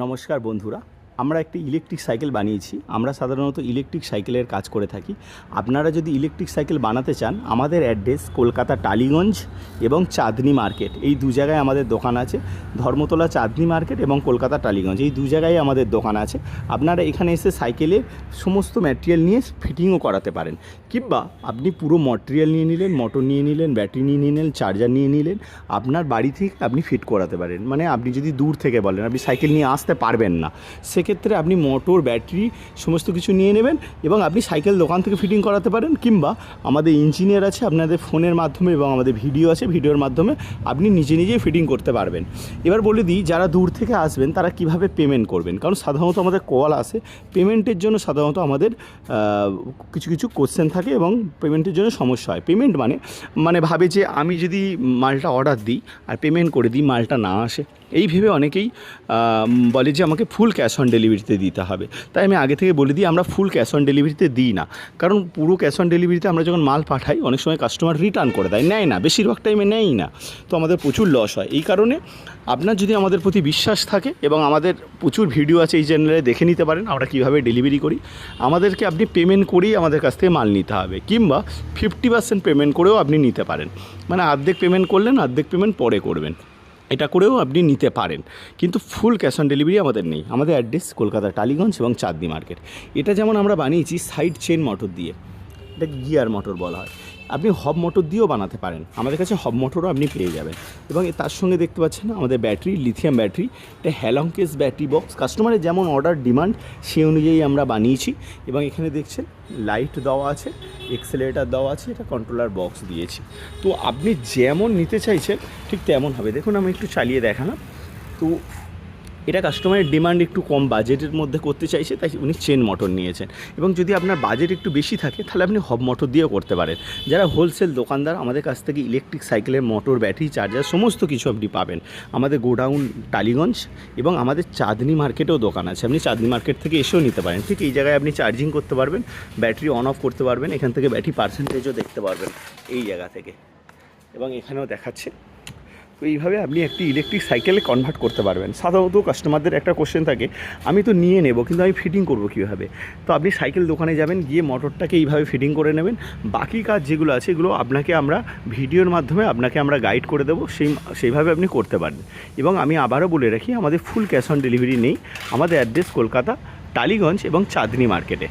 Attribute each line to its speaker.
Speaker 1: নমস্কার বন্ধুরা, আমরা একটি ইলেকট্রিক সাইকেল বানিয়েছি। আমরা সাধারণত ইলেকট্রিক সাইকেলের কাজ করে থাকি। আপনারা যদি ইলেকট্রিক সাইকেল বানাতে চান, আমাদের অ্যাড্রেস কলকাতা টালিগঞ্জ এবং চাঁদনি মার্কেট, এই দু জায়গায় আমাদের দোকান আছে। ধর্মতলা চাঁদনি মার্কেট এবং কলকাতা টালিগঞ্জ, এই দু জায়গায় আমাদের দোকান আছে। আপনারা এখানে এসে সাইকেলের সমস্ত ম্যাটেরিয়াল নিয়ে ফিটিংও করাতে পারেন, কিংবা আপনি পুরো ম্যাটেরিয়াল নিয়ে নিলেন, মোটর নিয়ে নিলেন, ব্যাটারি নিয়ে নিলেন, চার্জার নিয়ে নিলেন, আপনার বাড়ি থেকে আপনি ফিট করাতে পারেন। মানে আপনি যদি দূর থেকে বলেন আপনি সাইকেল নিয়ে আসতে পারবেন না, সেক্ষেত্রে আপনি মোটর, ব্যাটারি সমস্ত কিছু নিয়ে নেবেন এবং আপনি সাইকেল দোকান থেকে ফিটিং করাতে পারেন। কিংবা আমাদের ইঞ্জিনিয়ার আছে, আপনাদের ফোনের মাধ্যমে এবং আমাদের ভিডিও আছে, ভিডিওর মাধ্যমে আপনি নিজে নিজেই ফিটিং করতে পারবেন। এবার বলে দিই, যারা দূর থেকে আসবেন তারা কিভাবে পেমেন্ট করবেন, কারণ সাধারণত আমাদের কল আসে পেমেন্টের জন্য। সাধারণত আমাদের কিছু কিছু কোশ্চেন থাকে এবং পেমেন্টের জন্য সমস্যা হয়। পেমেন্ট মানে ভাবে যে আমি যদি মালটা অর্ডার দিই আর পেমেন্ট করে দিই, মালটা না আসে, এই ভেবে অনেকেই বলে যে আমাকে ফুল ক্যাশ অন ডেলিভারিতে দিতে হবে। তাই আমি আগে থেকে বলে দিই, আমরা ফুল ক্যাশ অন ডেলিভারিতে দিই না। কারণ পুরো ক্যাশ অন ডেলিভারিতে আমরা যখন মাল পাঠাই, অনেক সময় কাস্টমার রিটার্ন করে দেয়, নেয় না, বেশিরভাগ টাইমে নেয়ই না। তো আমাদের প্রচুর লস হয়। এই কারণে আপনার যদি আমাদের প্রতি বিশ্বাস থাকে, এবং আমাদের প্রচুর ভিডিও আছে এই চ্যানেলে, দেখে নিতে পারেন আমরা কীভাবে ডেলিভারি করি। আমাদেরকে আপনি পেমেন্ট করেই আমাদের কাছ থেকে মাল নিতে হবে, কিংবা 50% পেমেন্ট করেও আপনি নিতে পারেন। মানে অর্ধেক পেমেন্ট করলেন, অর্ধেক পেমেন্ট পরে করবেন, এটা করেও আপনি নিতে পারেন। কিন্তু ফুল ক্যাশ অন ডেলিভারি আমাদের নেই। আমাদের অ্যাড্রেস কলকাতা টালিগঞ্জ এবং চাঁদনি মার্কেট। এটা যেমন আমরা বানিয়েছি সাইড চেন মোটর দিয়ে, এটা গিয়ার মোটর বলা হয়। আপনি হব মোটর দিয়েও বানাতে পারেন, আমাদের কাছে হব মোটরও আপনি পেয়ে যাবেন। এবং তার সঙ্গে দেখতে পাচ্ছেন আমাদের ব্যাটারি, লিথিয়াম ব্যাটারি, এটা হ্যালংকেস ব্যাটারি বক্স। কাস্টমারের যেমন অর্ডার ডিমান্ড সেই অনুযায়ী আমরা বানিয়েছি। এবং এখানে দেখছেন লাইট দেওয়া আছে, এক্সেলেটার দেওয়া আছে, এটা কন্ট্রোলার বক্স দিয়েছি। তো আপনি যেমন নিতে চাইছেন ঠিক তেমন হবে। দেখুন আমি একটু চালিয়ে দেখালাম। তো এটা কাস্টমারের ডিমান্ড একটু কম বাজেটের মধ্যে করতে চাইছে, তাই উনি চেন মোটর নিয়েছেন। এবং যদি আপনার বাজেট একটু বেশি থাকে, তাহলে আপনি হব মোটর দিয়েও করতে পারেন। যারা হোলসেল দোকানদার, আমাদের কাছ থেকে ইলেকট্রিক সাইকেলের মোটর, ব্যাটারি, চার্জার সমস্ত কিছু আপনি পাবেন। আমাদের গোডাউন টালিগঞ্জ এবং আমাদের চাঁদনি মার্কেটেও দোকান আছে। আপনি চাঁদনি মার্কেট থেকে এসেও নিতে পারেন। ঠিক এই জায়গায় আপনি চার্জিং করতে পারবেন, ব্যাটারি অন অফ করতে পারবেন, এখান থেকে ব্যাটারি পার্সেন্টেজও দেখতে পারবেন এই জায়গা থেকে। এবং এখানেও দেখাচ্ছে। তো এইভাবে আপনি একটি ইলেকট্রিক সাইকেলে কনভার্ট করতে পারবেন। সাধারণত কাস্টমারদের একটা কোশ্চেন থাকে, আমি তো নিয়ে নেব কিন্তু আমি ফিটিং করব কীভাবে। তো আপনি সাইকেল দোকানে যাবেন, গিয়ে মোটরটাকে এইভাবে ফিটিং করে নেবেন। বাকি কাজ যেগুলো আছে এগুলো আপনাকে আমরা ভিডিওর মাধ্যমে আপনাকে আমরা গাইড করে দেবো, সেইভাবে আপনি করতে পারেন। এবং আমি আবারও বলে রাখি, আমাদের ফুল ক্যাশ অন ডেলিভারি নেই। আমাদের অ্যাড্রেস কলকাতা টালিগঞ্জ এবং চাঁদনি মার্কেটে।